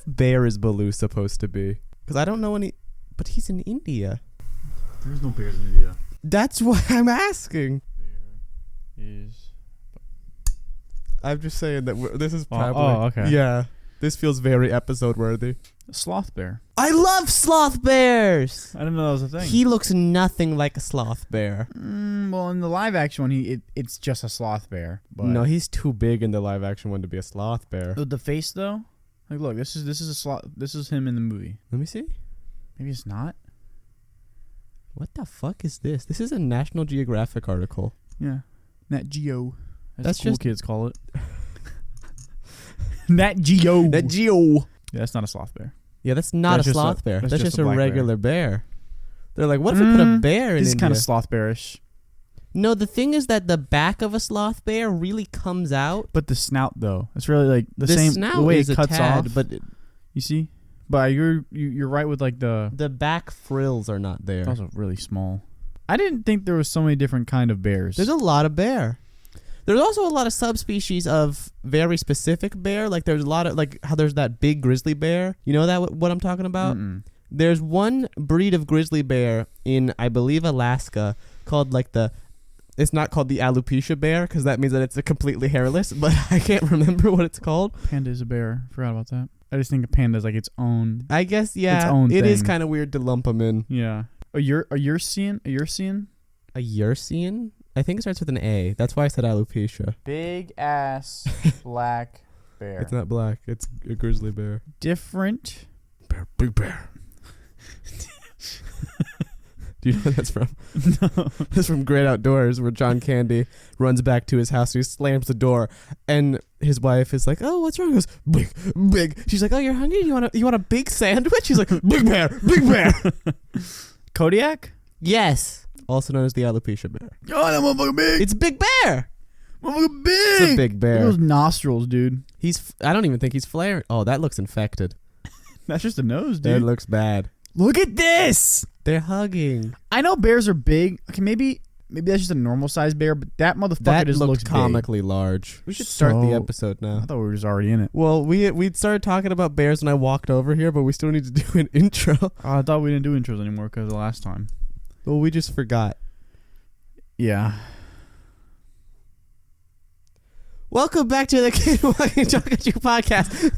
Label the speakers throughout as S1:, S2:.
S1: bear is Baloo supposed to be? Because I don't know any... But he's in India.
S2: There's no bears in India.
S1: That's why I'm asking.
S2: Bear is...
S1: I'm just saying that this is probably...
S2: Oh, okay.
S1: Yeah. This feels very episode worthy.
S2: Sloth bear.
S1: I love sloth bears!
S2: I didn't know that was a thing.
S1: He looks nothing like a sloth bear.
S2: Well, in the live action one, it's just a sloth bear. But
S1: No, he's too big in the live action one to be a sloth bear.
S2: the face though, like look, this is a sloth. This is him in the movie.
S1: Let me see.
S2: Maybe it's not.
S1: What the fuck is this? This is a National Geographic article.
S2: Yeah, Nat Geo.
S1: That's
S2: cool
S1: just-
S2: kids call it. Nat Geo.
S1: Nat Geo.
S2: Yeah, that's not a sloth bear.
S1: Yeah, that's not
S2: That's
S1: a
S2: just
S1: sloth bear.
S2: that's
S1: That's
S2: just
S1: just
S2: a
S1: a
S2: black
S1: regular bear. They're like, what if we put a bear in
S2: This is
S1: India?
S2: kind of sloth bearish.
S1: No, the thing is that the back of a sloth bear really comes out.
S2: But the snout though, it's really like the
S1: The
S2: same.
S1: snout
S2: The way
S1: is
S2: it cuts
S1: a tad,
S2: off.
S1: but
S2: You see, but you're right with like the.
S1: the back frills are not there.
S2: Those are really small. I didn't think there was so many different kind of bears.
S1: There's a lot of bear. There's also a lot of subspecies of very specific bear. Like there's a lot of like how there's that big grizzly bear. You know that what I'm talking about?
S2: Mm-mm.
S1: There's one breed of grizzly bear in I believe Alaska called like the. It's not called the alopecia bear because that means that it's a completely hairless. But I can't remember what it's called.
S2: Panda is a bear. Forgot about that. I just think a panda is like its own.
S1: I guess yeah.
S2: own
S1: It is
S2: thing.
S1: kind of weird to lump them in.
S2: Yeah. A Ursian?
S1: A Ursian? I think it starts with an A. That's why I said alopecia.
S2: Big ass black bear.
S1: It's not black. It's a grizzly bear.
S2: Different.
S1: Bear, big bear. Do you know what that's from?
S2: No.
S1: That's from Great Outdoors, where John Candy runs back to his house. He slams the door, and his wife is like, "Oh, what's wrong?" He goes, "Big." She's like, "Oh, you're hungry? You want a big sandwich?" He's like, "Big bear, big bear."
S2: Kodiak?
S1: Yes, also known as the alopecia bear.
S2: Oh, that motherfucker big.
S1: It's Big Bear.
S2: Motherfucker big.
S1: It's a big
S2: Look
S1: bear.
S2: at those nostrils, dude.
S1: I don't even think he's flaring. Oh, that looks infected.
S2: That's just a nose,
S1: That
S2: dude.
S1: looks bad.
S2: Look at this.
S1: They're hugging.
S2: I know bears are big. Okay, maybe that's just a normal sized bear, but that motherfucker
S1: That
S2: just
S1: looked
S2: looks
S1: comically large. We should start the
S2: So-
S1: episode
S2: big.
S1: now.
S2: I thought we were just already in it.
S1: Well, we started talking about bears when I walked over here, but we still need to do an intro.
S2: Oh, I thought we didn't do intros anymore because of the last time.
S1: Well, we just forgot.
S2: Yeah.
S1: Welcome back to the Cade and Joaquin podcast.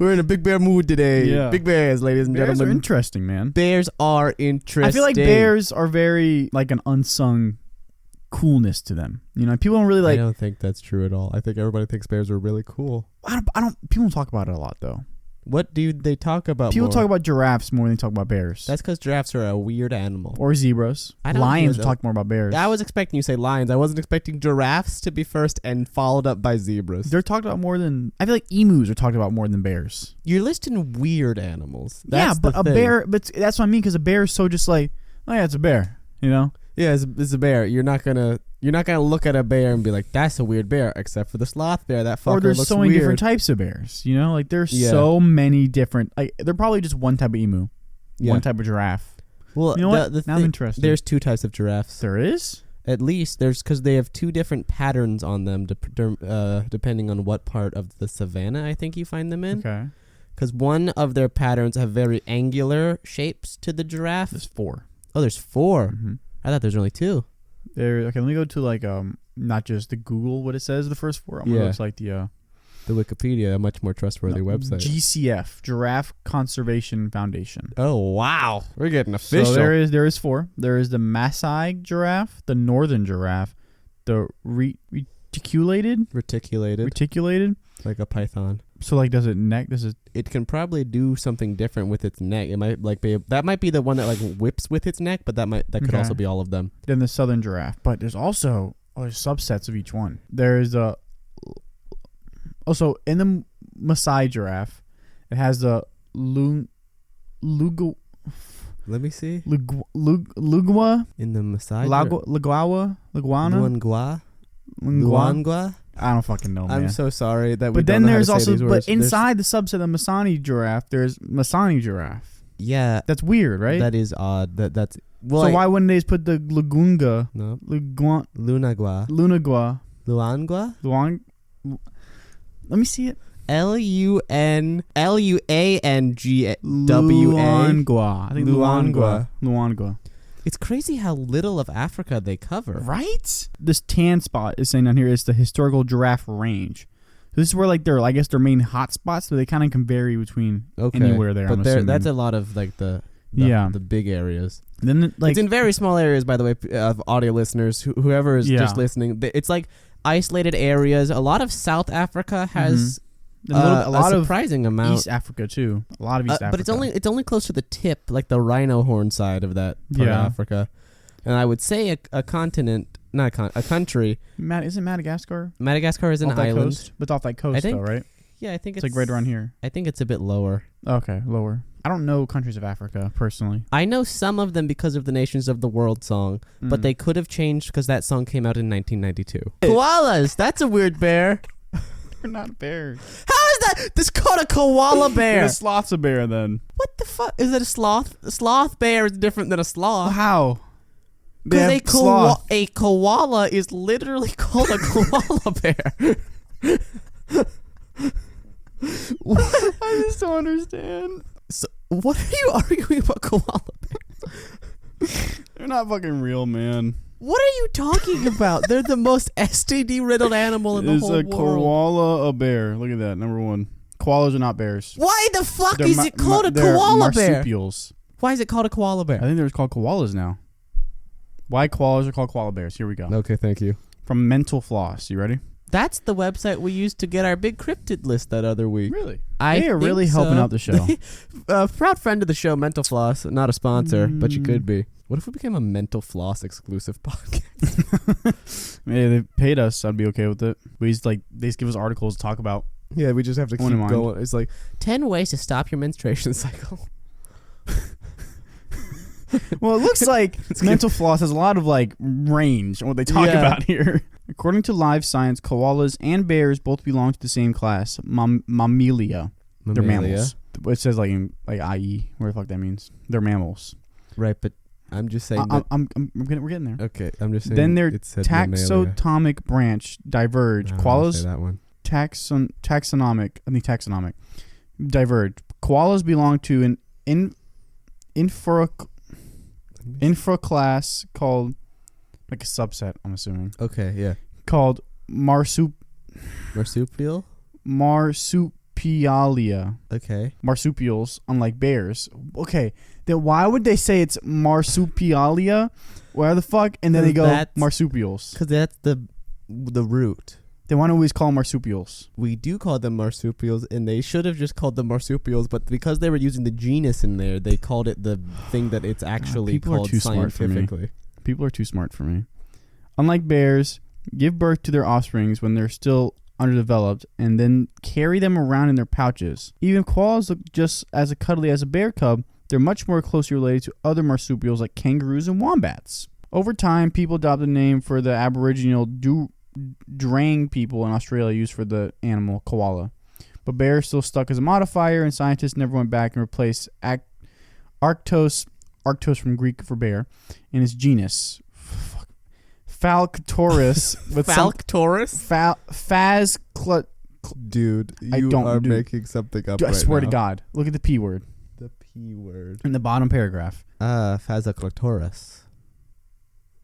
S1: We're in a big bear mood today.
S2: Yeah.
S1: Big bears, ladies and
S2: Bears are
S1: gentlemen.
S2: interesting, man.
S1: Bears are interesting.
S2: I feel like bears are very like an unsung coolness to them. You know, people don't really
S1: I
S2: like.
S1: don't think that's true at all. I think everybody thinks bears are really cool.
S2: I don't. People don't talk about it a lot though.
S1: What do they talk about?
S2: People
S1: more?
S2: talk about giraffes more than they talk about bears.
S1: That's because giraffes are a weird animal.
S2: Or zebras.
S1: I don't
S2: Lions
S1: hear
S2: talk more about bears.
S1: I was expecting you to say lions. I wasn't expecting giraffes to be first and followed up by zebras.
S2: They're talked about more than. I feel like emus are talked about more than bears.
S1: You're listing weird animals.
S2: Yeah,
S1: That's
S2: but
S1: the
S2: a
S1: thing.
S2: bear. But that's what I mean because a bear is so just like, oh yeah, it's a bear. You know.
S1: Yeah, it's a bear. You're not gonna look at a bear and be like, that's a weird bear, except for the sloth bear. That fucker
S2: Or there's
S1: looks
S2: so many
S1: weird.
S2: different types of bears. You know, like there's
S1: Yeah.
S2: so many different. Like they're probably just one type of emu,
S1: Yeah.
S2: one type of giraffe.
S1: Well,
S2: You know what?
S1: The
S2: Now I'm
S1: thing-
S2: interested.
S1: There's two types of giraffes.
S2: There is.
S1: At least there's because they have two different patterns on them, depending on what part of the savanna I think you find them in.
S2: Okay.
S1: Because one of their patterns have very angular shapes to the giraffe.
S2: There's 4.
S1: Oh, there's 4.
S2: Mm-hmm.
S1: I thought there's only 2.
S2: Okay, let me go to like not just the Google what it says the first 4. I'm gonna go to like the
S1: The Wikipedia, a much more trustworthy website.
S2: GCF, Giraffe Conservation Foundation.
S1: Oh wow, we're getting official.
S2: So there is 4. There is the Maasai giraffe, the northern giraffe, the reticulated,
S1: like a python.
S2: So like does it
S1: It can probably do something different with its neck. It might like be that might be the one that like whips with its neck, but that could
S2: Okay.
S1: also be all of them.
S2: then the southern giraffe, but there's also there's subsets of each one. There's also in the Maasai giraffe, it has the
S1: Let me see.
S2: Lugua,
S1: In the Maasai.
S2: Luangwa.
S1: Luangwa.
S2: I don't fucking know, man.
S1: I'm so sorry that we
S2: But
S1: don't
S2: then
S1: know how
S2: there's
S1: to say
S2: also,
S1: these words.
S2: but inside the subset of Masani giraffe, there's Masani giraffe.
S1: Yeah,
S2: That's weird, right?
S1: that is odd. That's well.
S2: So why wouldn't they just put the Lugunga,
S1: No.
S2: Lunagua,
S1: Luangwa.
S2: Luang? Let me see it.
S1: Luangwa.
S2: I think
S1: Luangwa.
S2: Luangwa.
S1: It's crazy how little of Africa they cover.
S2: Right? This tan spot is saying down here is the historical giraffe range. So this is where like their main hot spots, so they kind of can vary between anywhere there.
S1: But
S2: I'm assuming.
S1: that's a lot of like the big areas.
S2: Then like
S1: it's in very small areas, by the way, of audio listeners. Whoever is just listening, it's like isolated areas. A lot of South Africa has a lot of surprising amount.
S2: East Africa too. A lot of East Africa.
S1: But it's only close to the tip, like the rhino horn side of that part of Africa. And I would say a continent, not a country.
S2: Isn't Madagascar?
S1: Madagascar is an island.
S2: Coast? But it's off that coast though, right?
S1: Yeah, I think
S2: it's like right around here.
S1: I think it's a bit lower.
S2: Okay, lower. I don't know countries of Africa personally.
S1: I know some of them because of the Nations of the World song, but they could have changed because that song came out in 1992. Koalas, that's a weird bear.
S2: They're not bears.
S1: How is that? This called a koala bear.
S2: A sloth's a bear then.
S1: What the fuck? Is it a sloth? A sloth bear is different than a sloth.
S2: How?
S1: Because a koala is literally called a koala bear.
S2: I just don't understand.
S1: So, what are you arguing about koala bears?
S2: They're not fucking real, man.
S1: What are you talking about? They're the most STD-riddled animal in the whole world.
S2: Is a koala a bear? Look at that, number one. Koalas are not bears.
S1: Why the fuck is it called a koala bear?
S2: Marsupials.
S1: Why is it called a koala bear?
S2: I think they're called koalas now. Why koalas are called koala bears? Here we go.
S1: Okay, thank you.
S2: From Mental Floss. You ready?
S1: That's the website we used to get our big cryptid list that other week.
S2: Really? They are really helping out the show.
S1: Proud friend of the show, Mental Floss. Not a sponsor, but you could be. What if we became a Mental Floss exclusive podcast?
S2: Maybe they paid us. I'd be okay with it. They just give us articles to talk about.
S1: Yeah, we just have to keep going. It's like 10 ways to stop your menstruation cycle.
S2: Well, it looks like Mental Floss has a lot of like range on what they talk about here. According to Live Science, koalas and bears both belong to the same class, Mammalia. They're mammals. It says like IE, where the fuck that means. They're mammals.
S1: Right, but I'm just saying.
S2: We're getting there.
S1: Okay, I'm just saying.
S2: Then their taxonomic branch diverge. Koalas.
S1: That one.
S2: Taxonomic. I think taxonomic. Diverge. Koalas belong to an infraclass called, like a subset, I'm assuming.
S1: Okay, yeah.
S2: Called
S1: Marsupial?
S2: Marsupialia.
S1: Okay.
S2: Marsupials, unlike bears. Okay, then why would they say it's Marsupialia? Where the fuck? And then they go marsupials.
S1: Because that's the root.
S2: They want to always call them marsupials.
S1: We do call them marsupials, and they should have just called them marsupials, but because they were using the genus in there, they called it the thing that it's actually called scientifically.
S2: People are too smart for me. Unlike bears, give birth to their offsprings when they're still underdeveloped, and then carry them around in their pouches. Even if koalas look just as cuddly as a bear cub, they're much more closely related to other marsupials like kangaroos and wombats. Over time, people adopted the name for the Aboriginal Drang people in Australia used for the animal koala. But bear still stuck as a modifier, and scientists never went back and replaced Arctos from Greek for bear, in its genus. Falctoris with
S1: Dude, you are making something up.
S2: I swear to God. Look at the P word.
S1: The P word.
S2: In the bottom paragraph.
S1: Phasclotoris.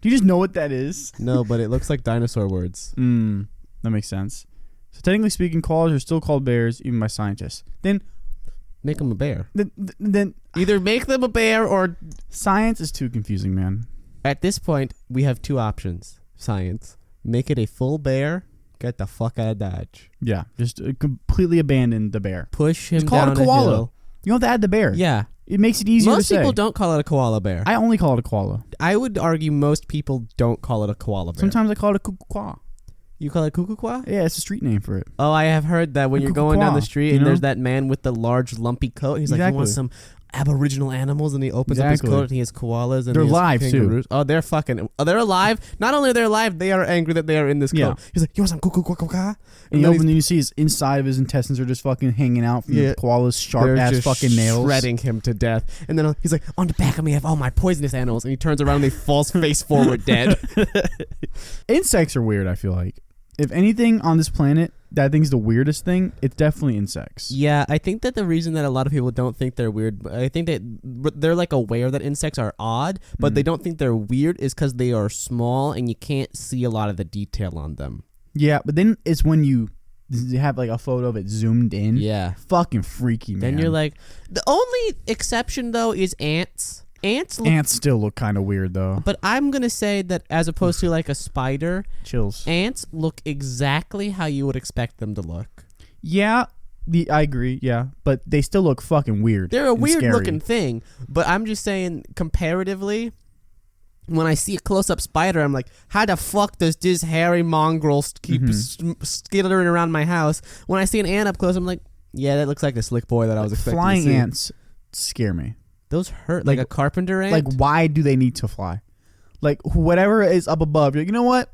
S2: Do you just know what that is?
S1: No, but it looks like dinosaur words.
S2: That makes sense. So technically speaking, koalas are still called bears, even by scientists. Then
S1: make them a bear.
S2: Then
S1: either make them a bear or...
S2: Science is too confusing, man.
S1: At this point, we have two options. Science. Make it a full bear. Get the fuck out of Dodge.
S2: Yeah, just completely abandon the bear.
S1: Push him
S2: just call
S1: down
S2: it a koala.
S1: Hill.
S2: You don't have to add the bear.
S1: Yeah.
S2: It makes it easier to say.
S1: Most people don't call it a koala bear.
S2: I only call it a koala.
S1: I would argue most people don't call it a koala bear.
S2: Sometimes I call it a kukukwa.
S1: You call it kukukwa?
S2: Yeah, it's a street name for it.
S1: Oh, I have heard that when you're going down the street and there's that man with the large lumpy coat. He's like, you want some Aboriginal animals? And he opens up his coat and he has koalas. And
S2: they're live
S1: kangaroos.
S2: too.
S1: Oh, they're fucking... Oh, they're alive? Not only are they alive, they are angry that they are in this coat. He's like, you want some kukukwa?
S2: And you see his inside of his intestines are just fucking hanging out from the koala's sharp-ass fucking nails.
S1: Shredding him to death. And then he's like, on the back of me I have all my poisonous animals. And he turns around and he falls face forward dead.
S2: Insects are weird, I feel like. If anything on this planet that I think is the weirdest thing, it's definitely insects.
S1: Yeah, I think that the reason that a lot of people don't think they're weird, I think that they're like aware that insects are odd, but they don't think they're weird is because they are small and you can't see a lot of the detail on them.
S2: Yeah, but then it's when you have like a photo of it zoomed in.
S1: Yeah.
S2: Fucking freaky, man.
S1: Then you're like, the only exception though is ants. Ants
S2: still look kind of weird though.
S1: But I'm going to say that as opposed to like a spider,
S2: chills.
S1: Ants look exactly how you would expect them to look.
S2: Yeah, I agree, yeah. But they still look fucking weird.
S1: They're a weird
S2: scary.
S1: looking thing. But I'm just saying, comparatively, when I see a close-up spider, I'm like, how the fuck does this hairy mongrel keep skittering around my house? When I see an ant up close, I'm like, yeah, that looks like the slick boy that I was expecting
S2: Flying
S1: to see.
S2: ants scare me.
S1: Those hurt. Like a carpenter ant?
S2: Like, why do they need to fly? Like, whatever is up above, you're like, you know what?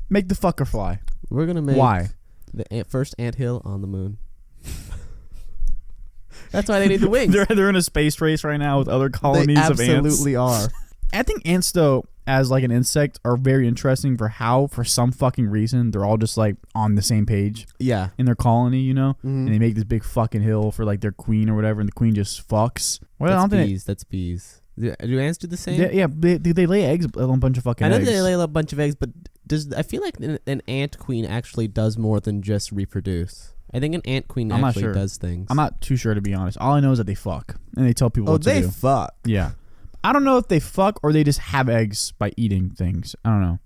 S2: Make the fucker fly.
S1: We're going to make
S2: why?
S1: The first anthill on the moon. That's why they need the wings.
S2: They're in a space race right now with other colonies of ants.
S1: They absolutely are.
S2: I think ants, though, as like an insect, are very interesting for some fucking reason, they're all just like on the same page.
S1: Yeah.
S2: In their colony, you know? And they make this big fucking hill for like their queen or whatever, and the queen just fucks. Well,
S1: That's bees. Do ants do the same?
S2: Yeah, they lay eggs, a bunch of fucking eggs.
S1: I know they lay a bunch of eggs, but I feel like an ant queen actually does more than just reproduce. I think an ant queen actually does things.
S2: I'm not too sure, to be honest. All I know is that they fuck, and they tell people what to do.
S1: Oh, they fuck.
S2: Yeah. I don't know if they fuck or they just have eggs by eating things. I don't know.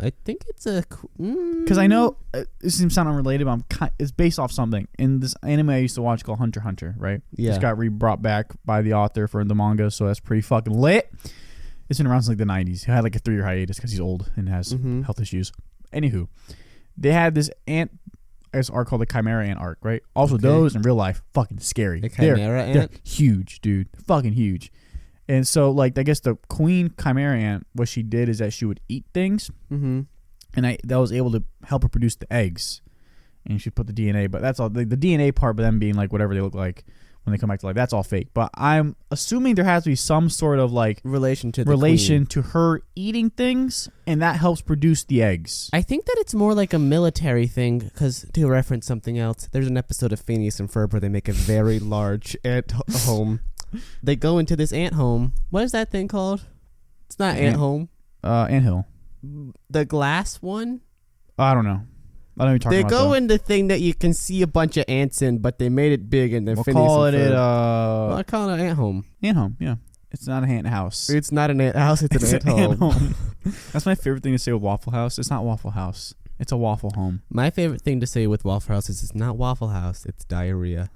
S1: I think it's a...
S2: Because I know, this seems sound unrelated, but it's based off something. In this anime I used to watch called Hunter x Hunter, right?
S1: Yeah.
S2: It's got brought back by the author for the manga, so that's pretty fucking lit. It's been around since like the 90s. He had like a 3-year hiatus because he's old and has health issues. Anywho, they had this ant arc called the Chimera Ant arc, right? Also, those in real life, fucking scary.
S1: The Chimera Ant?
S2: They're huge, dude. Fucking huge. And so, like, I guess the queen chimera ant, what she did is that she would eat things, and that was able to help her produce the eggs. And she'd put the DNA, but that's all. The DNA part, but them being like whatever they look like when they come back to life, that's all fake. But I'm assuming there has to be some sort of like
S1: relation to
S2: her eating things, and that helps produce the eggs.
S1: I think that it's more like a military thing, because to reference something else, there's an episode of Phineas and Ferb where they make a very large ant home. They go into this ant home. What is that thing called? It's not ant home.
S2: Anthill.
S1: The glass one?
S2: I don't know. I don't know what you're talking about.
S1: They go in the thing that you can see a bunch of ants in, but they made it big, and then Phineas
S2: call
S1: and
S2: it
S1: Ferb. I call it an ant home.
S2: Ant home, yeah. It's not an ant house.
S1: It's not an ant house. It's an ant home.
S2: That's my favorite thing to say with Waffle House. It's not Waffle House. It's a waffle home.
S1: My favorite thing to say with Waffle House is it's not Waffle House. It's diarrhea.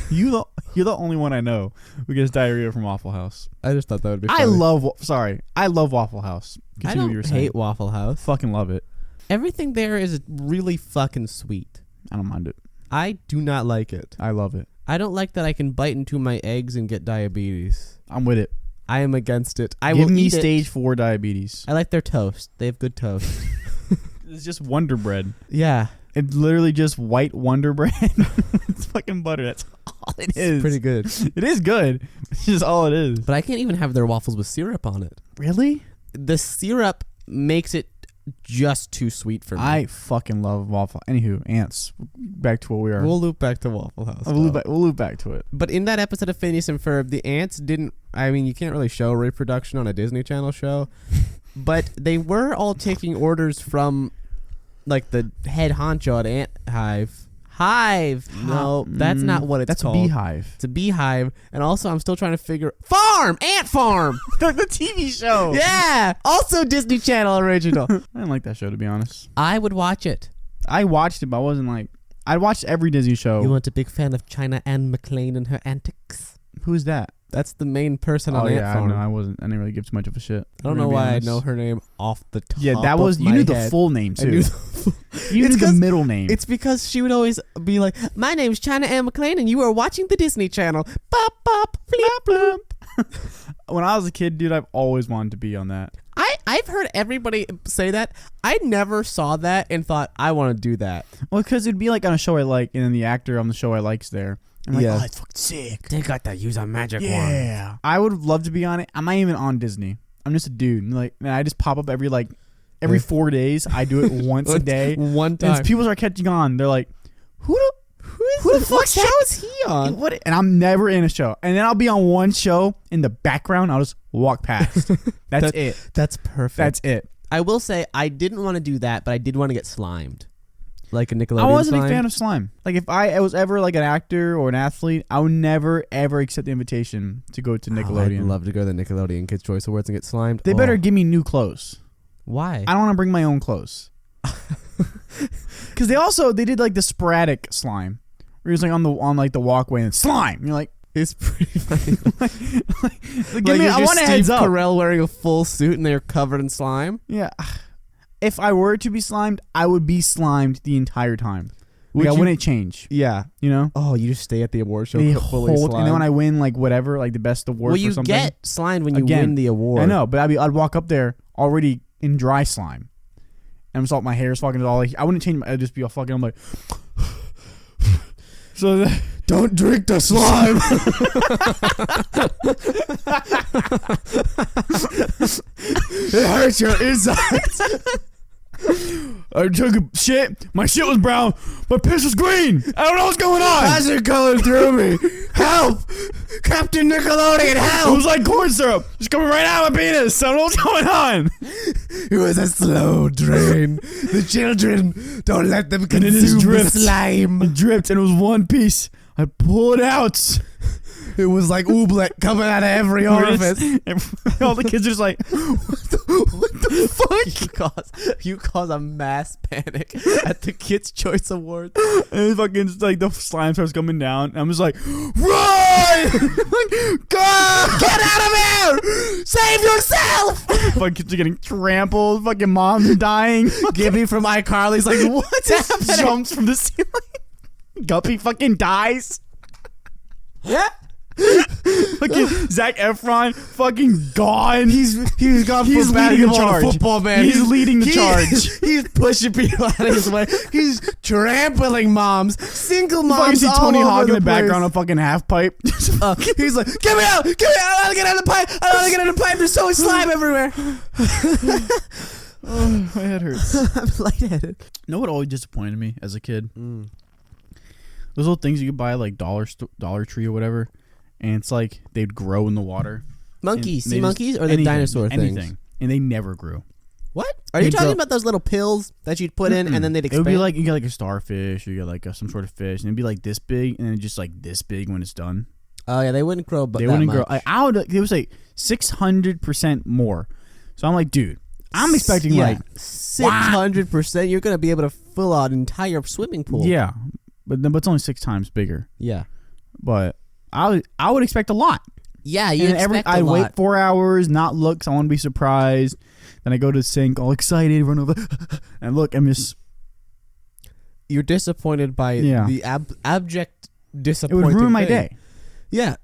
S2: You're the only one I know who gets diarrhea from Waffle House.
S1: I just thought that would be funny.
S2: I love Waffle House. Continue
S1: I don't hate Waffle House.
S2: Fucking love it.
S1: Everything there is really fucking sweet.
S2: I don't mind it.
S1: I do not like it.
S2: I love it.
S1: I don't like that I can bite into my eggs and get diabetes.
S2: I'm with it.
S1: I am against it.
S2: Give me stage 4 diabetes.
S1: I like their toast. They have good toast.
S2: It's just Wonder Bread.
S1: Yeah.
S2: It's literally just white Wonder Bread. It's fucking butter. That's all it is.
S1: It's pretty good.
S2: It is good. It's just all it is.
S1: But I can't even have their waffles with syrup on it.
S2: Really?
S1: The syrup makes it just too sweet for me.
S2: I fucking love waffle. Anywho, ants. Back to what we are.
S1: We'll loop back to Waffle House.
S2: We'll loop back to it.
S1: But in that episode of Phineas and Ferb, the ants didn't... I mean, you can't really show reproduction on a Disney Channel show. But they were all taking orders from... like the head honcho at Ant Hive. No, that's not what it's called.
S2: That's a beehive.
S1: It's a beehive. And also, I'm still trying to figure... Ant Farm!
S2: The TV show!
S1: Yeah! Also Disney Channel original.
S2: I didn't like that show, to be honest.
S1: I would watch it.
S2: I watched it, but I wasn't like... I watched every Disney show.
S1: You weren't a big fan of China Anne McClain and her antics?
S2: Who's that?
S1: That's the main person on Ant Farm.
S2: No, I wasn't. I didn't really give too much of a shit.
S1: I don't know why I know her name off the top.
S2: Yeah, that was... You knew the full name, too. You knew the middle name.
S1: It's because she would always be like, my name's China Anne McClain, and you are watching the Disney Channel. Bop, bop, flip, flip.
S2: When I was a kid, dude, I've always wanted to be on that.
S1: I've heard everybody say that. I never saw that and thought, I want to do that.
S2: Well, because it'd be like on a show I like, and then the actor on the show I like's there. I'm like, oh, it's fucking sick.
S1: They got to use a magic wand.
S2: Yeah. I would love to be on it. I'm not even on Disney. I'm just a dude. Like, man, I just pop up every, like, every 4 days. I do it once a day.
S1: One
S2: And
S1: time.
S2: people are catching on. They're like, who the fuck
S1: What show is he on?
S2: What? And I'm never in a show. And then I'll be on one show in the background. I'll just walk past. That's it.
S1: That's perfect.
S2: That's it.
S1: I will say I didn't want to do that, but I did want to get slimed. Like a Nickelodeon
S2: I wasn't
S1: slime.
S2: a fan of slime. Like if I was ever like an actor or an athlete, I would never ever accept the invitation to go to Nickelodeon.
S1: I'd love to go to the Nickelodeon Kids' Choice Awards and get slimed.
S2: They better give me new clothes.
S1: Why?
S2: I don't want to bring my own clothes. Because they did like the sporadic slime. Where he was like on the walkway and slime. And you're like,
S1: It's pretty funny.
S2: I want a heads up.
S1: Carell wearing a full suit and they're covered in slime.
S2: Yeah. If I were to be slimed, I would be slimed the entire time. Like, I wouldn't change.
S1: Yeah.
S2: You know?
S1: Oh, you just stay at the award show
S2: They
S1: fully slimed.
S2: and then when I win like whatever, like the best award
S1: well,
S2: for
S1: you
S2: something.
S1: get slimed when you
S2: Again,
S1: win the award.
S2: I know, but I'd walk up there already in dry slime. And I'm just all, my hair's fucking all like, I wouldn't change I'd just be all fucking, I'm like, so
S1: don't drink the slime. It hurts your insides.
S2: I took a shit. My shit was brown. My piss was green. I don't know what's going on.
S1: How's it going through me? Help! Captain Nickelodeon,
S2: It
S1: help!
S2: was like corn syrup. It's coming right out of my penis. I don't know what's going on.
S1: It was a slow drain. The children, don't let them
S2: it
S1: consume
S2: just
S1: the
S2: dripped.
S1: slime.
S2: It dripped and it was one piece. I pulled it out.
S1: It was like ooblet coming out of every orifice.
S2: And all the kids are just like,
S1: What the fuck? You cause a mass panic at the Kids' Choice Awards.
S2: and it's fucking just like the slime starts coming down. And I'm just like, run! Go!
S1: Get out of here! Save yourself!
S2: Fucking kids are getting trampled. Fucking mom's dying.
S1: Gibby from iCarly's like, what's happening?
S2: Jumps from the ceiling. Guppy fucking dies.
S1: Yeah.
S2: Fucking Zac Efron fucking gone.
S1: He's gone
S2: He's
S1: from
S2: leading the
S1: basketball to
S2: charge.
S1: football, man.
S2: He's leading the charge.
S1: He's pushing people out of his way. He's trampling moms, single
S2: You fucking
S1: moms
S2: see
S1: all
S2: Tony
S1: over
S2: Hawk in
S1: the
S2: the
S1: place.
S2: background, a fucking half pipe.
S1: He's like, get me out! Get me out! I don't want to get out of the pipe! I don't want to get out of the pipe! There's so much slime everywhere!
S2: Oh, my head hurts.
S1: I'm lightheaded.
S2: You know what always disappointed me as a kid? Those little things you could buy like Dollar Tree or whatever, and it's like they'd grow in the water.
S1: Monkeys,
S2: And
S1: sea
S2: they just-
S1: monkeys, or the
S2: anything,
S1: dinosaur
S2: anything.
S1: things?
S2: And they never grew.
S1: What? Are you
S2: They'd
S1: talking
S2: grow-
S1: about those little pills that you'd put in and then they'd
S2: It
S1: expand?
S2: would be like you get like a starfish, or you get like some sort of fish, and it'd be like this big, and then just like this big when it's done.
S1: Oh yeah, they wouldn't grow, but
S2: They
S1: that
S2: wouldn't
S1: much.
S2: grow. Like, it was like 600% more. So I'm like, dude, I'm expecting like
S1: 600%. You're gonna be able to fill out an entire swimming pool.
S2: yeah, but it's only 6 times bigger.
S1: yeah,
S2: But I would expect a lot.
S1: yeah. You
S2: And
S1: expect
S2: I
S1: a lot.
S2: wait 4 hours, not look, 'cause I want to be surprised. Then I go to the sink, all excited, run over, and look, I'm just.
S1: You're disappointed by
S2: Yeah.
S1: the abject
S2: It
S1: disappointing.
S2: would ruin my
S1: thing.
S2: day.
S1: Yeah,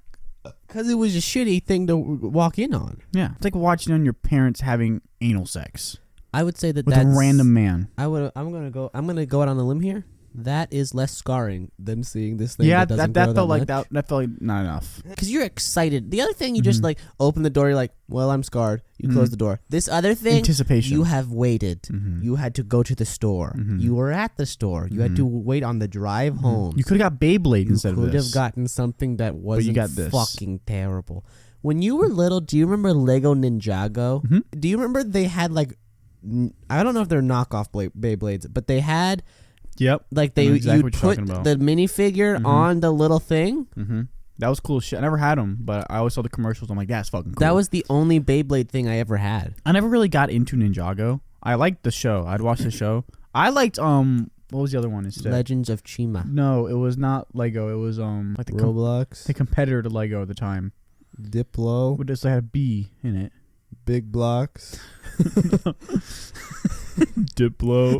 S1: because it was a shitty thing to walk in on.
S2: Yeah, it's like watching on your parents having anal sex
S1: I would say that
S2: with
S1: that's
S2: a random man.
S1: I'm gonna go out on a limb here. That is less scarring than seeing this thing.
S2: Yeah,
S1: that doesn't
S2: that
S1: grow
S2: felt like
S1: much.
S2: that felt like not enough.
S1: Because you're excited. The other thing, you just like open the door. You're like, well, I'm scarred. You close the door. This other thing,
S2: Anticipation.
S1: you have waited.
S2: Mhm.
S1: You had to go to the store.
S2: Mhm.
S1: You were at the store. You had to wait on the drive home.
S2: You could have got Beyblade
S1: You
S2: instead of
S1: could
S2: this.
S1: have gotten something that wasn't
S2: got this.
S1: fucking terrible. When you were little, do you remember Lego Ninjago?
S2: Mhm.
S1: Do you remember they had like, I don't know if they're knockoff Beyblades, but they had
S2: Yep.
S1: like
S2: I know exactly
S1: you
S2: what you're
S1: put
S2: talking about.
S1: the minifigure on the little thing.
S2: Mm-hmm. That was cool shit. I never had them, but I always saw the commercials. I'm like, that's fucking cool.
S1: That was the only Beyblade thing I ever had.
S2: I never really got into Ninjago. I liked the show. I'd watch the show. I liked what was the other one instead?
S1: Legends of Chima.
S2: No, it was not Lego. It was like the
S1: Roblox.
S2: competitor to Lego at the time.
S1: Diplo.
S2: It just had a B in it.
S1: Big Blocks.
S2: Diplo.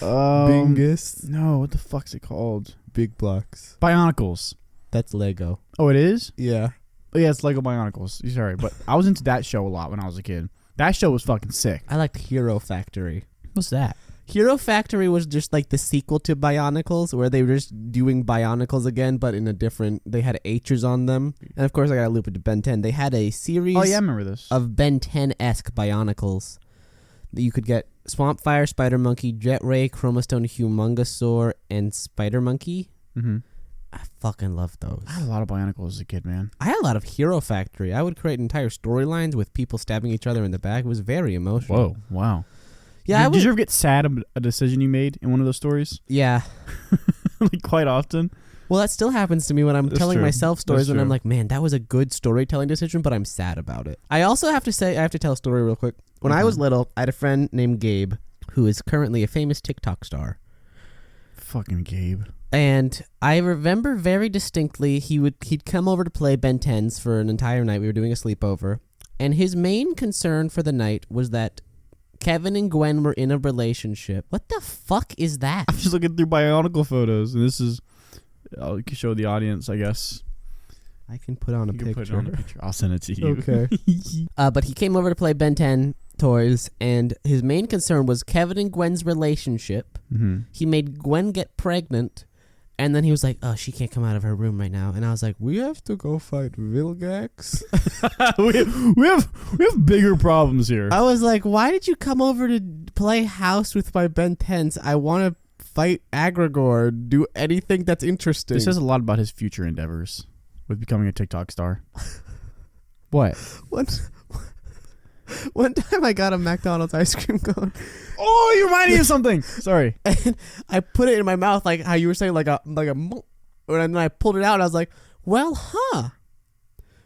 S1: Bingus.
S2: No, what the fuck's it called?
S1: Big Blocks.
S2: Bionicles.
S1: That's Lego.
S2: Oh, it is?
S1: Yeah.
S2: Oh, yeah, it's Lego Bionicles. Sorry, but I was into that show a lot when I was a kid. That show was fucking sick.
S1: I liked Hero Factory.
S2: What's that?
S1: Hero Factory was just like the sequel to Bionicles, where they were just doing Bionicles again, but in a different. They had H's on them, and of course I got to loop it to Ben 10. They had a series
S2: Oh, yeah, I remember this.
S1: of Ben 10-esque Bionicles You could get Swamp Fire, Spider Monkey, Jet Ray, Chromostone, Humongousaur, and Spider Monkey.
S2: Mm-hmm.
S1: I fucking love those.
S2: I had a lot of Bionicles as a kid, man.
S1: I had a lot of Hero Factory. I would create entire storylines with people stabbing each other in the back. It was very emotional.
S2: Whoa, wow.
S1: Yeah,
S2: Did you ever get sad about a decision you made in one of those stories?
S1: Yeah.
S2: Like quite often?
S1: Well, that still happens to me when I'm
S2: That's
S1: telling
S2: true.
S1: myself stories
S2: That's
S1: and I'm
S2: true.
S1: like, man, that was a good storytelling decision, but I'm sad about it. I also have to say, I have to tell a story real quick. When I was little, I had a friend named Gabe, who is currently a famous TikTok star.
S2: Fucking Gabe.
S1: And I remember very distinctly he'd come over to play Ben 10s for an entire night. We were doing a sleepover. And his main concern for the night was that Kevin and Gwen were in a relationship. What the fuck is that?
S2: I'm just looking through Bionicle photos, and this is... I'll show the audience, I guess.
S1: I can put on a
S2: You
S1: picture.
S2: can put it on a picture. I'll send it to you.
S1: Okay. But he came over to play Ben 10 toys, and his main concern was Kevin and Gwen's relationship.
S2: Mm-hmm.
S1: He made Gwen get pregnant, and then he was like, oh, she can't come out of her room right now. And I was like, we have to go fight Vilgax?
S2: we have bigger problems here.
S1: I was like, why did you come over to play house with my Ben 10s? I want to fight Agragor, do anything that's interesting.
S2: This says a lot about his future endeavors with becoming a TikTok star. What?
S1: One time I got a McDonald's ice cream cone.
S2: Oh, you reminded me of something. Sorry.
S1: And I put it in my mouth like how you were saying, and then I pulled it out and I was like, well,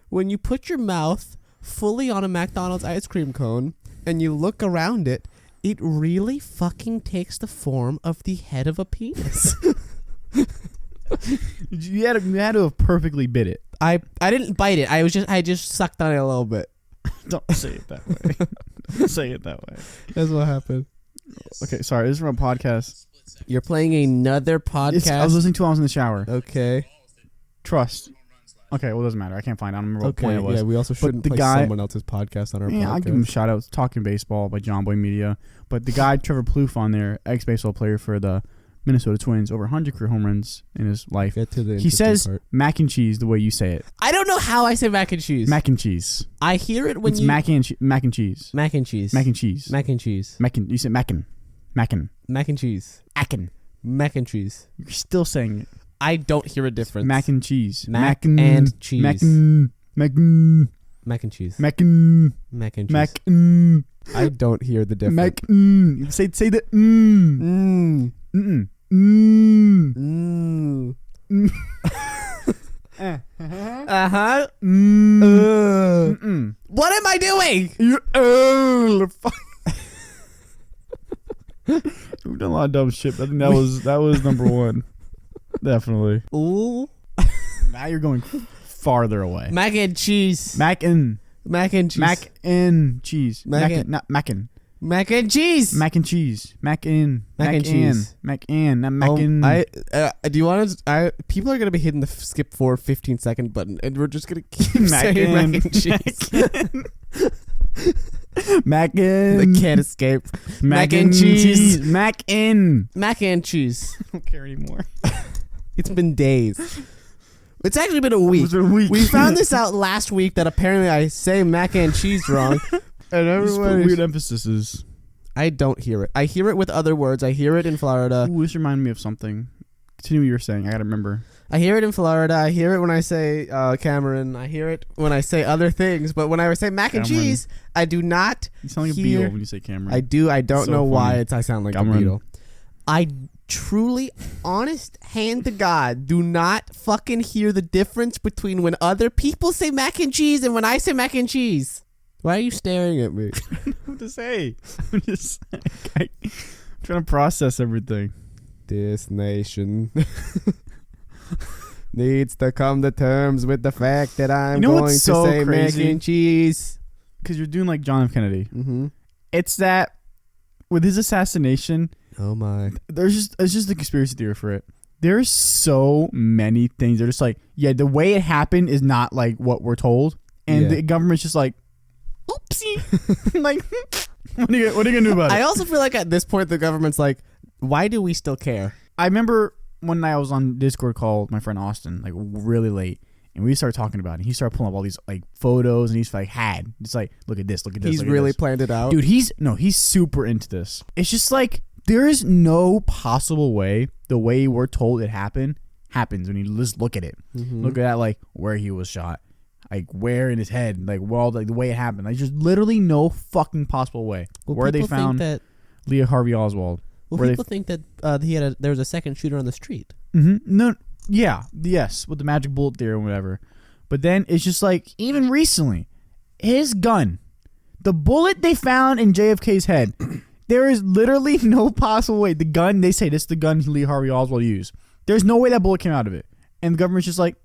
S1: when you put your mouth fully on a McDonald's ice cream cone and you look around it, it really fucking takes the form of the head of a penis.
S2: You had to have perfectly bit it.
S1: I didn't bite it. I just sucked on it a little bit.
S2: Don't say it that way. Don't say it that way.
S1: That's what happened.
S2: Okay, sorry. This is from a podcast.
S1: You're playing another podcast.
S2: I was listening to it while I was in the shower.
S1: Okay.
S2: Trust. Okay, well, it doesn't matter. I can't find it. I don't remember what point it was.
S1: Yeah, we also shouldn't
S2: the
S1: play
S2: guy-
S1: someone else's podcast on our podcast.
S2: I'll give him a shout out. Talking Baseball by John Boy Media. But the guy, Trevor Plouffe, on there, ex-baseball player for the Minnesota Twins, over 100 career home runs in his life.
S1: Get to the
S2: He says
S1: part.
S2: mac and cheese the way you say it.
S1: I don't know how I say mac and cheese.
S2: Mac and cheese.
S1: I hear it when
S2: It's
S1: you...
S2: mac and cheese.
S1: Mac and cheese.
S2: Mac and cheese.
S1: Mac and cheese.
S2: You say mackin. Mackin.
S1: Mac and cheese.
S2: Akin.
S1: Mac and cheese.
S2: You're still saying it.
S1: I don't hear a difference.
S2: Mac and cheese.
S1: Mac and cheese.
S2: Mackin. Mackin.
S1: Mac and cheese.
S2: Mackin.
S1: Mac and cheese.
S2: Mackin.
S1: I don't hear the difference.
S2: Mackin. Say the
S1: Mm.
S2: Mm. Mm.
S1: Mm. Uh-huh.
S2: Mm.
S1: What am I doing?
S2: We've done a lot of dumb shit, but I think that was number one. Definitely.
S1: Ooh.
S2: Now you're going farther away.
S1: Mac and cheese.
S2: Mac and
S1: cheese.
S2: Mac and cheese.
S1: Mac
S2: Mac
S1: and-
S2: and not mackin.
S1: Mac and cheese.
S2: Mac and cheese. Mac and
S1: cheese.
S2: Mac and not mac and.
S1: Do you want to? People are gonna be hitting the skip for 15-second button, and we're just gonna keep
S2: Mac
S1: saying
S2: and-
S1: mac and cheese.
S2: Mac
S1: They
S2: and
S1: can't escape.
S2: mac and cheese. Mac and.
S1: Mac and cheese.
S2: I don't care anymore.
S1: It's been days. It's actually been a week.
S2: It's been a week.
S1: We found this out last week that apparently I say mac and cheese wrong, and
S2: Just put
S1: everyone.
S2: weird emphases.
S1: I don't hear it. I hear it with other words. I hear it in Florida.
S2: Ooh, this reminded me of something. Continue what you were saying. I gotta remember.
S1: I hear it in Florida. I hear it when I say Cameron. I hear it when I say other things. But when I say mac and
S2: Cameron.
S1: cheese, I do not
S2: You sound like a
S1: hear.
S2: beetle when you say Cameron.
S1: I do. I don't
S2: So
S1: know why
S2: funny.
S1: I sound like
S2: Cameron.
S1: a beetle. I truly, honest hand to God, do not fucking hear the difference between when other people say mac and cheese and when I say mac and cheese. Why are you staring at me?
S2: What to say? I'm just I'm trying to process everything.
S1: This nation needs to come to terms with the fact that I'm
S2: You know
S1: going
S2: what's
S1: to
S2: so
S1: say
S2: crazy?
S1: mac and cheese.
S2: Because you're doing like John F. Kennedy.
S1: Mm-hmm.
S2: It's that with his assassination,
S1: Oh my.
S2: it's just a conspiracy theory for it. There's so many things. They're just like, yeah, the way it happened is not like what we're told. And
S1: Yeah.
S2: the government's just like, oopsie. Like, what are you gonna do about it?
S1: I also feel like at this point the government's like, why do we still care?
S2: I remember one night I was on Discord call with my friend Austin, like really late, And we started talking about it. He started pulling up all these like photos, and he's like, just like, look at this, look at this.
S1: He's really planned it out,
S2: dude. He's super into this. It's just like there is no possible way the way we're told it happens when you just look at it.
S1: Mm-hmm.
S2: Look at that, like where he was shot, like where in his head, like like the way it happened. Like just literally no fucking possible way where they found Lee Harvey Oswald.
S1: Well, people think that there was a second shooter on the street.
S2: Mm-hmm. No, yeah, yes, with the magic bullet theory and whatever. But then it's just like, even recently, his gun, the bullet they found in JFK's head, there is literally no possible way. The gun, they say this is the gun Lee Harvey Oswald used. There's no way that bullet came out of it. And the government's just like,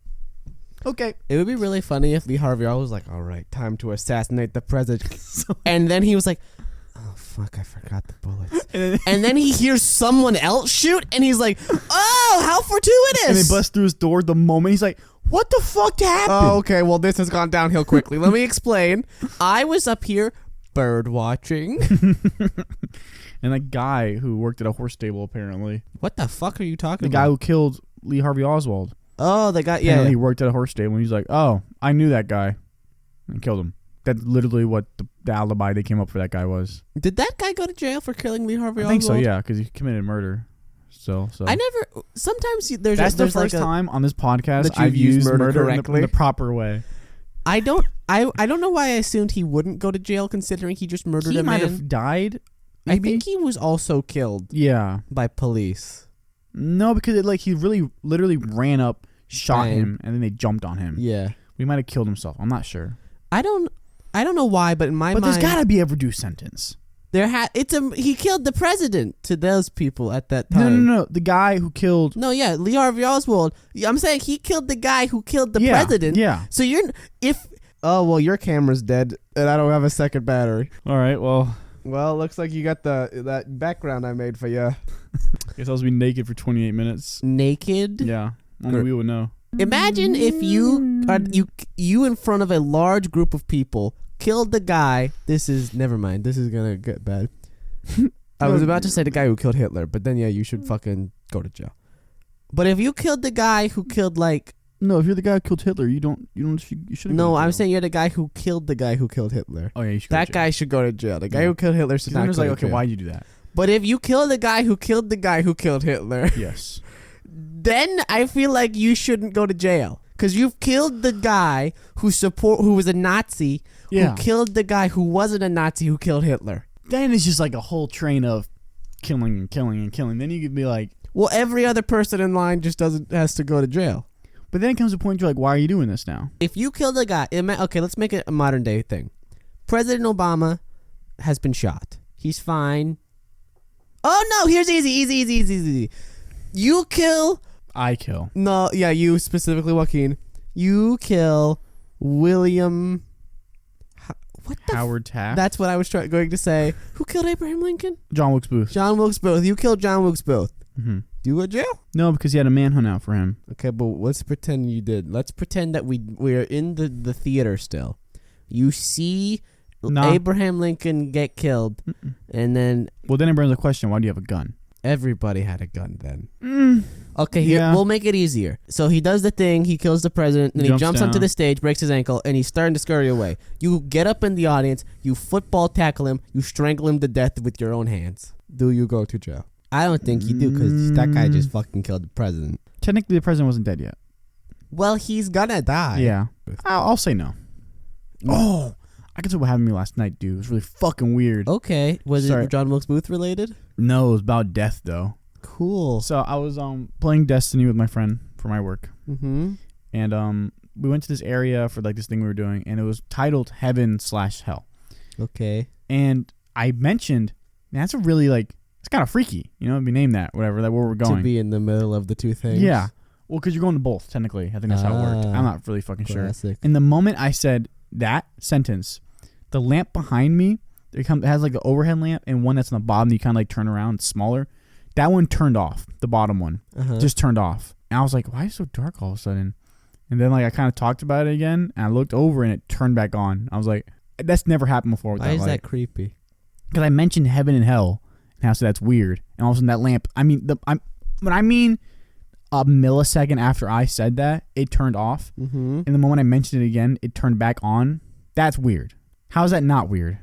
S2: okay.
S1: It would be really funny if Lee Harvey Oswald was like, all right, time to assassinate the president. And then he was like, oh, fuck, I forgot the bullets. And then he hears someone else shoot, and he's like, oh, how fortuitous.
S2: And they bust through his door the moment. He's like, what the fuck happened?
S1: Oh, okay, well, this has gone downhill quickly. Let me explain. I was up here bird watching.
S2: And a guy who worked at a horse stable, apparently.
S1: What the fuck are you talking
S2: about? The guy who killed Lee Harvey Oswald.
S1: Oh, the guy, yeah.
S2: He worked at a horse stable, and he's like, oh, I knew that guy. And killed him. That's literally what the alibi they came up for that guy was.
S1: Did that guy go to jail for killing Lee Harvey Oswald?
S2: I think so, yeah, because he committed murder. So
S1: I never. Sometimes
S2: that's the first time on this podcast I've used murder correctly in the proper way.
S1: I don't know why I assumed he wouldn't go to jail, considering he just murdered a man.
S2: He might have died. Maybe?
S1: I think he was also killed.
S2: Yeah,
S1: by police.
S2: No, because he really literally ran up, shot him, and then they jumped on him.
S1: Yeah,
S2: we might have killed himself. I'm not sure.
S1: I don't know why, but in my mind,
S2: there's gotta be a reduced sentence.
S1: He killed the president to those people at that time.
S2: No. The guy who killed.
S1: No, yeah, Lee Harvey Oswald. I'm saying he killed the guy who killed the president.
S2: Yeah.
S1: So your camera's dead and I don't have a second battery.
S2: All right. Well,
S1: looks like you got that background I made for you.
S2: Guess I was be naked for 28 minutes.
S1: Naked?
S2: Yeah. Only we would know.
S1: Imagine if you in front of a large group of people killed the guy. Never mind. This is gonna get bad. I was about to say the guy who killed Hitler, but then you should fucking go to jail. But if you killed the guy who killed
S2: no, if you're the guy who killed Hitler, you shouldn't.
S1: No, I'm saying you're the guy who killed the guy who killed Hitler.
S2: Oh yeah, you should.
S1: That guy should go to jail. The guy who killed Hitler should not go to jail.
S2: Okay, why'd you do that?
S1: But if you kill the guy who killed the guy who killed Hitler,
S2: yes,
S1: then I feel like you shouldn't go to jail. Because you've killed the guy who was a Nazi, who killed the guy who wasn't a Nazi, who killed Hitler.
S2: Then it's just like a whole train of killing and killing and killing. Then you could be like,
S1: well, every other person in line just has to go to jail.
S2: But then it comes to a point you're like, why are you doing this now?
S1: If you killed a guy, okay, let's make it a modern day thing. President Obama has been shot. He's fine. Oh no, here's easy. You kill.
S2: I kill.
S1: No, yeah, you specifically, Joaquin. You kill William.
S2: Howard Taft.
S1: That's what I was going to say. Who killed Abraham Lincoln?
S2: John Wilkes Booth.
S1: John Wilkes Booth. You killed John Wilkes Booth.
S2: Mm-hmm.
S1: Do you go to jail?
S2: No, because he had a manhunt out for him.
S1: Okay, but let's pretend you did. Let's pretend that we're in the theater still. You see Abraham Lincoln get killed, and then.
S2: Well, then it brings the question: why do you have a gun?
S1: Everybody had a gun then. Okay, we'll make it easier. So he does the thing, he kills the president, then he jumps onto the stage, breaks his ankle, and he's starting to scurry away. You get up in the audience, you football tackle him, you strangle him to death with your own hands. Do you go to jail? I don't think you do, because that guy just fucking killed the president.
S2: Technically, the president wasn't dead yet.
S1: Well, he's gonna die.
S2: Yeah. I'll say no. Oh, I can tell what happened to me last night, dude. It was really fucking weird.
S1: Okay. Was it John Wilkes Booth related?
S2: No, it was about death, though.
S1: Cool.
S2: So I was playing Destiny with my friend for my work.
S1: Mm-hmm.
S2: And we went to this area for like this thing we were doing, and it was titled Heaven/Hell.
S1: Okay.
S2: And I mentioned, man, that's a really it's kind of freaky, it'd be named that, whatever, that where we're going.
S1: To be in the middle of the two things.
S2: Yeah. Well, because you're going to both, technically. I think that's how it worked. I'm not really fucking
S1: classic.
S2: sure. And the moment I said that sentence, the lamp behind me, it has like the overhead lamp and one that's on the bottom that you kind of turn around, it's smaller. That one turned off. The bottom one just turned off. And I was like, why is it so dark all of a sudden? And then I kind of talked about it again, and I looked over and it turned back on. I was like, that's never happened before with
S1: that light. Why is that creepy?
S2: Because I mentioned heaven and hell, and I said that's weird. And all of a sudden that lamp, a millisecond after I said that, it turned off.
S1: Mm-hmm.
S2: And the moment I mentioned it again, it turned back on. That's weird. How is that not weird?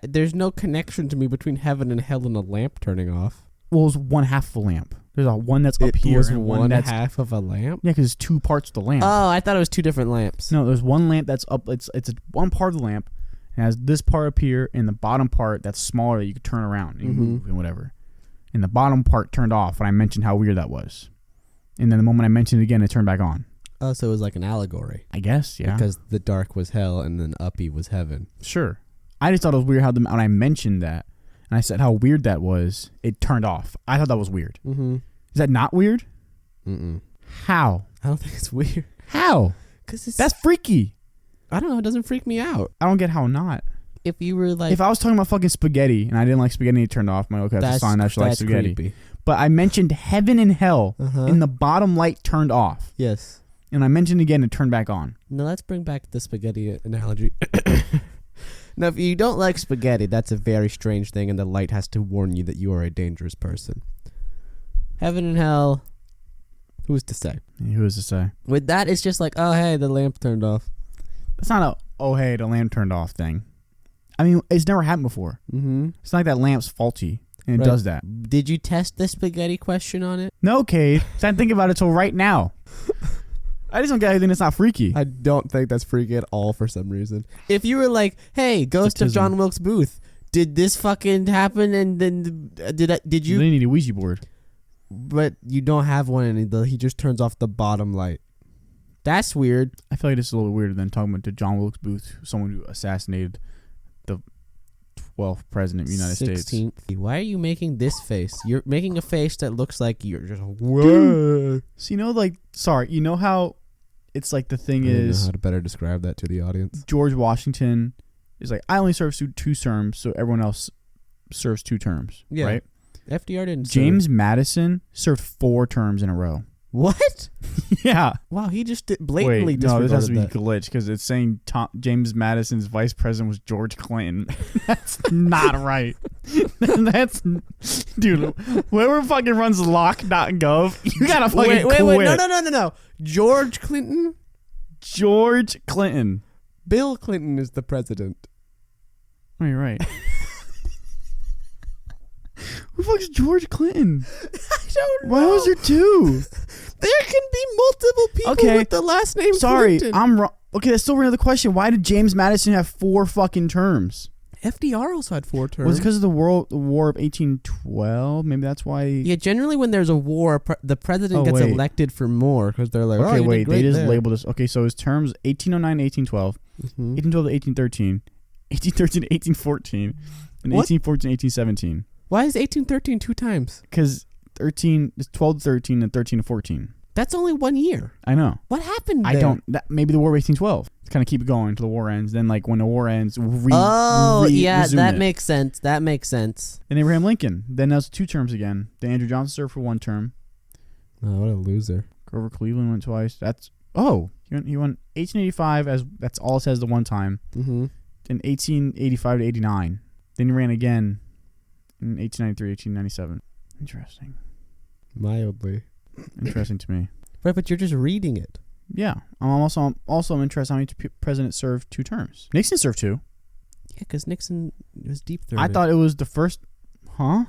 S1: There's no connection to me between heaven and hell and a lamp turning off.
S2: Well, it was one half of a lamp. There's a one that's up here
S1: was
S2: and
S1: one
S2: that's
S1: half of a lamp?
S2: Yeah, because it's two parts of the lamp.
S1: Oh, I thought it was two different lamps.
S2: No, there's one lamp that's up. It's one part of the lamp. It has this part up here and the bottom part that's smaller that you could turn around and move and whatever. And the bottom part turned off when I mentioned how weird that was. And then the moment I mentioned it again, it turned back on.
S1: Oh, so it was like an allegory.
S2: I guess, yeah.
S1: Because the dark was hell and then uppy was heaven.
S2: Sure. I just thought it was weird how when I mentioned that and I said how weird that was, it turned off. I thought that was weird.
S1: Mm-hmm.
S2: Is that not weird?
S1: Mm-mm.
S2: How?
S1: I don't think it's weird.
S2: How?
S1: Because
S2: that's freaky.
S1: I don't know. It doesn't freak me out.
S2: I don't get how not.
S1: If you were like...
S2: If I was talking about fucking spaghetti and I didn't like spaghetti and it turned off, I'm like, okay, that's a sign I should like spaghetti.
S1: Creepy.
S2: But I mentioned heaven and hell and the bottom light turned off.
S1: Yes.
S2: And I mentioned again and turned back on.
S1: Now let's bring back the spaghetti analogy. Now, if you don't like spaghetti, that's a very strange thing, and the light has to warn you that you are a dangerous person. Heaven and hell, who's to say?
S2: Yeah, who is to say?
S1: With that, it's just like, oh, hey, the lamp turned off.
S2: That's not a, oh, hey, the lamp turned off thing. I mean, it's never happened before.
S1: Mm-hmm.
S2: It's not like that lamp's faulty, and it does that.
S1: Did you test the spaghetti question on it?
S2: No, Cade. I didn't think about it till right now. I just don't get anything that's not freaky.
S1: I don't think that's freaky at all for some reason. If you were like, hey, Ghost of John Wilkes Booth, did this fucking happen? And then did you?
S2: They need a Ouija board.
S1: But you don't have one, and he just turns off the bottom light. That's weird.
S2: I feel like this is a little weirder than talking about to John Wilkes Booth, someone who assassinated the 12th president of the United
S1: 16th.
S2: States.
S1: Why are you making this face? You're making a face that looks like you're just... Whoa.
S2: So you know how it's like the thing
S1: I don't
S2: is...
S1: know how to better describe that to the audience.
S2: George Washington is like, I only serve two terms, so everyone else serves 2 terms.
S1: Yeah.
S2: Right?
S1: FDR didn't
S2: James Madison served 4 terms in a row.
S1: What?
S2: Yeah.
S1: Wow, he just blatantly
S2: Wait, no, this has to be
S1: that.
S2: glitch because it's saying James Madison's vice president was George Clinton. That's not right. That's, dude, whoever fucking runs lock.gov, you gotta fucking quit.
S1: Wait, no. George Clinton?
S2: George Clinton.
S1: Bill Clinton is the president.
S2: Oh, you're right. Who the fuck's George Clinton?
S1: I don't know.
S2: Why was there 2?
S1: There can be multiple people with the last name Clinton.
S2: I'm wrong. Okay, that's still another question. Why did James Madison have 4 fucking terms?
S1: FDR also had 4 terms.
S2: Was it because of the War of 1812? Maybe that's why.
S1: Yeah, generally when there's a war, the president gets elected for more because they're like,
S2: okay,
S1: oh,
S2: wait, they just
S1: there.
S2: labeled this. Okay, so his terms 1809 1812, 1812 to 1813, 1813 to 1814, and 1814 to 1817.
S1: Why is 1813 2 times?
S2: Because 12 to 13 and 13 to 14.
S1: That's only 1 year.
S2: I know.
S1: What happened
S2: there? Maybe the War of 1812. Let's kind of keep it going until the war ends. Then, like, when the war ends,
S1: that makes sense. That makes sense.
S2: And Abraham Lincoln. Then that was 2 terms again. Then Andrew Johnson served for 1 term.
S1: Oh, what a loser.
S2: Grover Cleveland went twice. He won 1885 that's all it says the one time.
S1: Mm-hmm.
S2: Then 1885 to 89. Then he ran again in 1893, 1897. Interesting.
S1: Mildly.
S2: Interesting to me.
S1: Right, but you're just reading it.
S2: Yeah. I'm also interested how many presidents served 2 terms. Nixon served 2.
S1: Yeah, because Nixon was deep throated.
S2: I thought it was the first. Huh?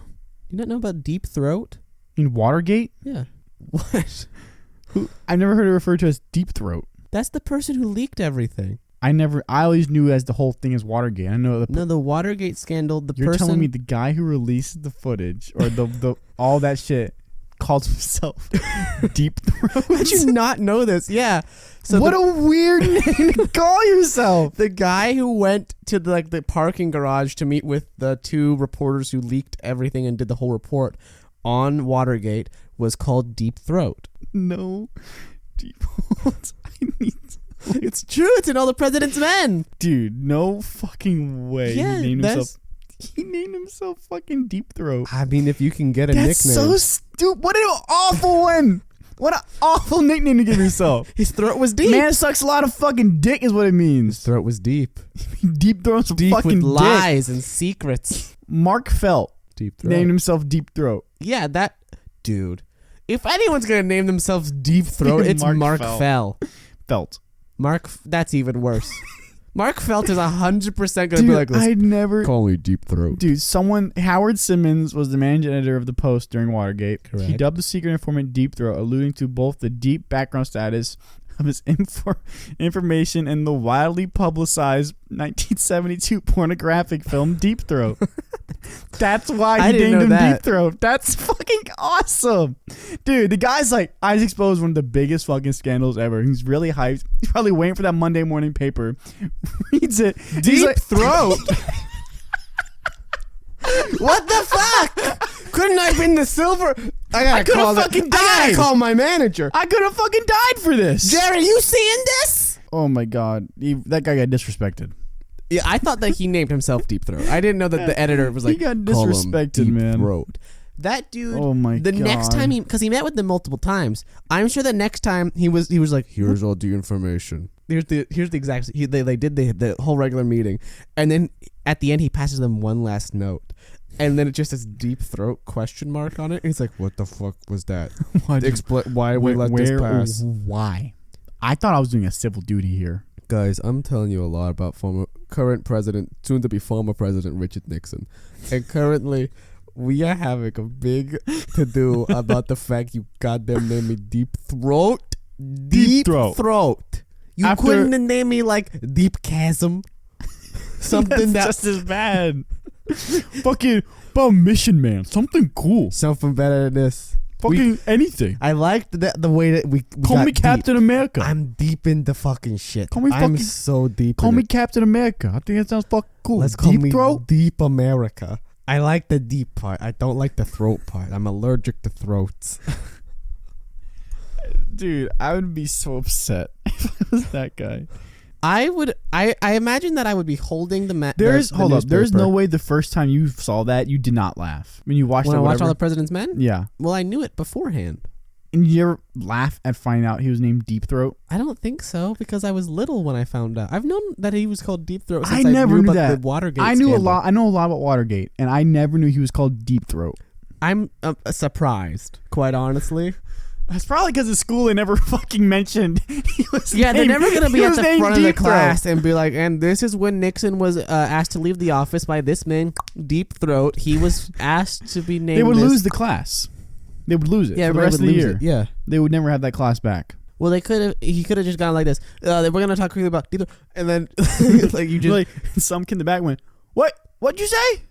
S1: You not know about deep throat?
S2: In Watergate?
S1: Yeah. What?
S2: I've never heard it referred to as deep throat.
S1: That's the person who leaked everything.
S2: I always knew as the whole thing is Watergate. I know
S1: the Watergate scandal.
S2: You're telling me the guy who released the footage or the all that shit calls himself Deep Throat?
S1: How did you not know this? Yeah.
S2: So what a weird name to call yourself.
S1: The guy who went to the parking garage to meet with the 2 reporters who leaked everything and did the whole report on Watergate was called Deep Throat.
S2: No. Deep Throat.
S1: It's true. It's in All the President's Men.
S2: Dude, no fucking way.
S1: Yeah,
S2: He named himself fucking Deep Throat.
S1: I mean, if you can get a nickname.
S2: That's so stupid. What an awful one. What an awful nickname to give yourself.
S1: His throat was deep.
S2: Man sucks a lot of fucking dick is what it means.
S1: His throat was deep.
S2: Deep Throat's
S1: deep
S2: fucking
S1: with lies and secrets.
S2: Mark Felt
S1: Deep Throat.
S2: named himself Deep Throat.
S1: Yeah, dude. If anyone's gonna name themselves Deep Throat, it's Mark Fell.
S2: Felt.
S1: That's even worse. Mark Felt is 100% gonna be like this.
S2: I'd never
S1: Call me Deep Throat.
S2: Dude, Howard Simmons was the managing editor of the Post during Watergate.
S1: Correct.
S2: He dubbed the secret informant Deep Throat, alluding to both the deep background status of his information and the widely publicized 1972 pornographic film Deep Throat. That's why he named him Deep Throat. That's fucking awesome. Dude, the guy's like, I exposed one of the biggest fucking scandals ever. He's really hyped. He's probably waiting for that Monday morning paper. Reads it.
S1: Deep Throat? What the fuck? Couldn't I have been the silver? I could have fucking died. I gotta call my manager.
S2: I could have fucking died for this.
S1: Jerry, you seeing this?
S2: Oh my god. That guy got disrespected.
S1: Yeah, I thought that he named himself Deep Throat. I didn't know that the editor was like,
S2: he got disrespected, man.
S1: Deep Throat. That dude.
S2: Oh my god.
S1: The next time because he met with them multiple times. I'm sure the next time he was like, here's all the information. Here's the exact. They did the whole regular meeting, and then at the end he passes them one last note. And then it just says Deep Throat ? On it. And he's like, what the fuck was that? Why we let this pass?
S2: Why? I thought I was doing a civil duty here.
S1: Guys, I'm telling you a lot about current president, soon to be former president Richard Nixon. And currently, we are having a big to-do about the fact you goddamn named me Deep Throat. Deep Throat. You couldn't have named me like Deep Chasm. Something that's
S2: just as bad. Fucking about Mission Man. Something cool.
S1: Something better than this.
S2: Fucking anything.
S1: I liked the way that we
S2: call me Captain
S1: deep.
S2: America.
S1: I'm deep into fucking shit.
S2: I'm
S1: so deep.
S2: Call me Captain America. I think that sounds fucking cool.
S1: Let's call me Deep America. I like the deep part. I don't like the throat part. I'm allergic to throats.
S2: Dude, I would be so upset if I was that guy.
S1: I imagine that I would be holding the
S2: There's no way the first time you saw that you did not laugh when you watched.
S1: When I watched All the President's Men.
S2: Yeah.
S1: Well, I knew it beforehand.
S2: And you ever laugh at finding out he was named Deep Throat?
S1: I don't think so because I was little when I found out. I've known that he was called Deep Throat since
S2: I never knew that.
S1: The Watergate.
S2: I know a lot about Watergate, and I never knew he was called Deep Throat.
S1: I'm surprised, quite honestly.
S2: That's probably because at school they never fucking mentioned he was
S1: they're never going to be at the front of the class
S2: Throat.
S1: and be like, and this is when Nixon was asked to leave the office by this man, Deep Throat. He was asked to be named.
S2: They would lose the class. They would lose it for the rest of the year.
S1: Yeah.
S2: They would never have that class back.
S1: Well, he could have just gone like this. We're going to talk quickly about Deep Throat. And then like you just.
S2: Like, some kid in the back went, What'd you say?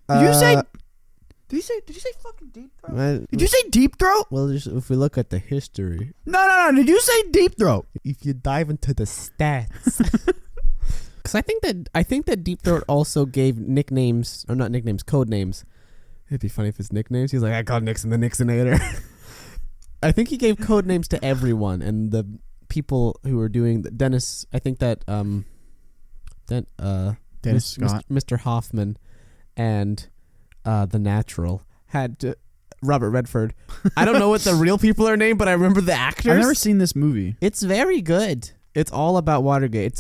S2: Did you say fucking Deep Throat? Did you say Deep Throat?
S1: Well, if we look at the history.
S2: No. Did you say Deep Throat?
S1: If you dive into the stats. Because I think that Deep Throat also gave nicknames, or not nicknames, code names. It'd be funny if it's nicknames. He's like, I called Nixon the Nixonator. I think he gave code names to everyone, and the people who were doing Dennis. I think that
S2: Dennis Scott,
S1: Mr. Hoffman, and The Natural had Robert Redford. I don't know what the real people are named, but I remember the actors.
S2: I've never seen this movie.
S1: It's very good. It's all about Watergate. It's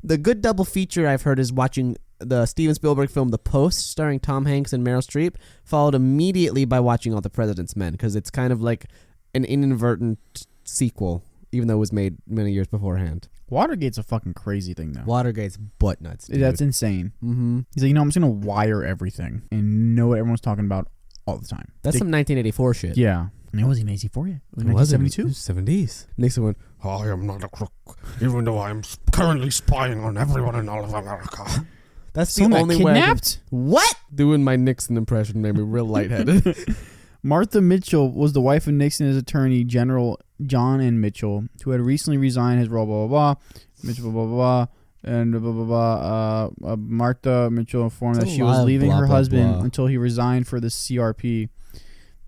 S1: the good double feature I've heard is watching the Steven Spielberg film The Post, starring Tom Hanks and Meryl Streep, followed immediately by watching All the President's Men, because it's kind of like an inadvertent sequel, even though it was made many years beforehand.
S2: Watergate's a fucking crazy thing, though.
S1: Watergate's butt nuts, dude.
S2: That's insane.
S1: Mm-hmm.
S2: He's like, I'm just going to wire everything and know what everyone's talking about all the time.
S1: That's some 1984 shit.
S2: Yeah. It wasn't easy for you. It was 1972.
S1: It was 70s. Nixon went, I am not a crook, even though I am currently spying on everyone in all of America. That's the only way.
S2: Kidnapped?
S1: What? Doing my Nixon impression made me real lightheaded.
S2: Martha Mitchell was the wife of Nixon's attorney general John N. Mitchell, who had recently resigned his role. Blah blah blah. Mitchell blah blah blah. And blah blah blah. Martha Mitchell informed that she was leaving her husband until he resigned for the CRP.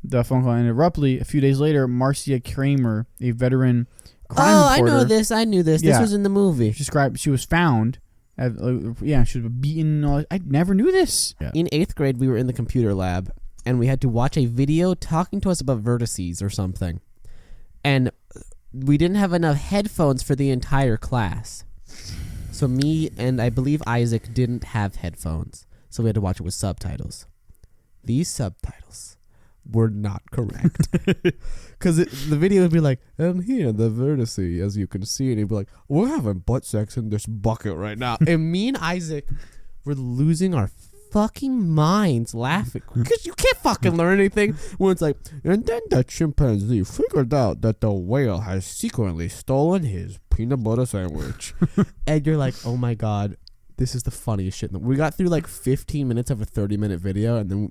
S2: The phone call ended abruptly. A few days later, Marcia Kramer, a veteran crime reporter.
S1: I know this. I knew this.
S2: Yeah.
S1: This was in the movie.
S2: She was found. She was beaten. I never knew this.
S1: Yeah. In 8th grade, we were in the computer lab, and we had to watch a video talking to us about vertices or something. And we didn't have enough headphones for the entire class. So me and I believe Isaac didn't have headphones. So we had to watch it with subtitles. These subtitles were not correct. Because the video would be like, and here the vertex, as you can see, and he'd be like, we're having butt sex in this bucket right now. And me and Isaac were losing our fucking minds laughing because you can't fucking learn anything when it's like, and then the chimpanzee figured out that the whale has secretly stolen his peanut butter sandwich. And you're like, oh my god, this is the funniest shit. We got through like 15 minutes of a 30-minute video, and then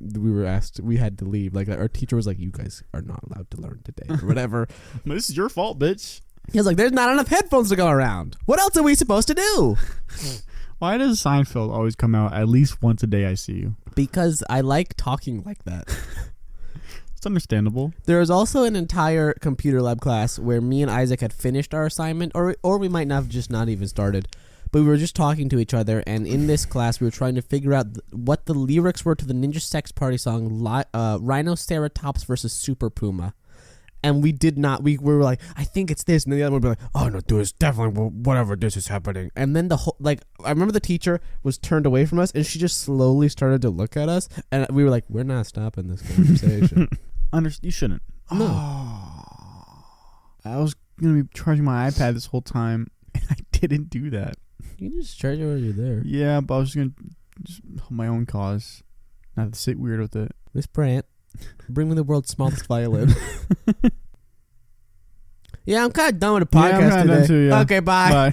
S1: we had to leave. Like our teacher was like, you guys are not allowed to learn today or whatever.
S2: This is your fault, bitch.
S1: He was like, there's not enough headphones to go around. What else are we supposed to do?
S2: Why does Seinfeld always come out at least once a day? I see you.
S1: Because I like talking like that.
S2: It's understandable.
S1: There was also an entire computer lab class where me and Isaac had finished our assignment, or we might not even started, but we were just talking to each other. And in this class, we were trying to figure out what the lyrics were to the Ninja Sex Party song "Rhinoceratops versus Super Puma." And we did not. We were like, I think it's this, and then the other one would be like, oh no, dude, it's definitely whatever this is happening. And then the whole I remember the teacher was turned away from us, and she just slowly started to look at us, and we were like, we're not stopping this conversation.
S2: You shouldn't.
S1: No.
S2: I was gonna be charging my iPad this whole time, and I didn't do that.
S1: You can just charge it while you're there.
S2: Yeah, but I was gonna help my own cause, not to sit weird with it.
S1: Miss Brandt, bring me the world's smallest violin. Yeah, I'm kind of done with the podcast
S2: I'm kinda
S1: today.
S2: done too, yeah.
S1: Okay, bye.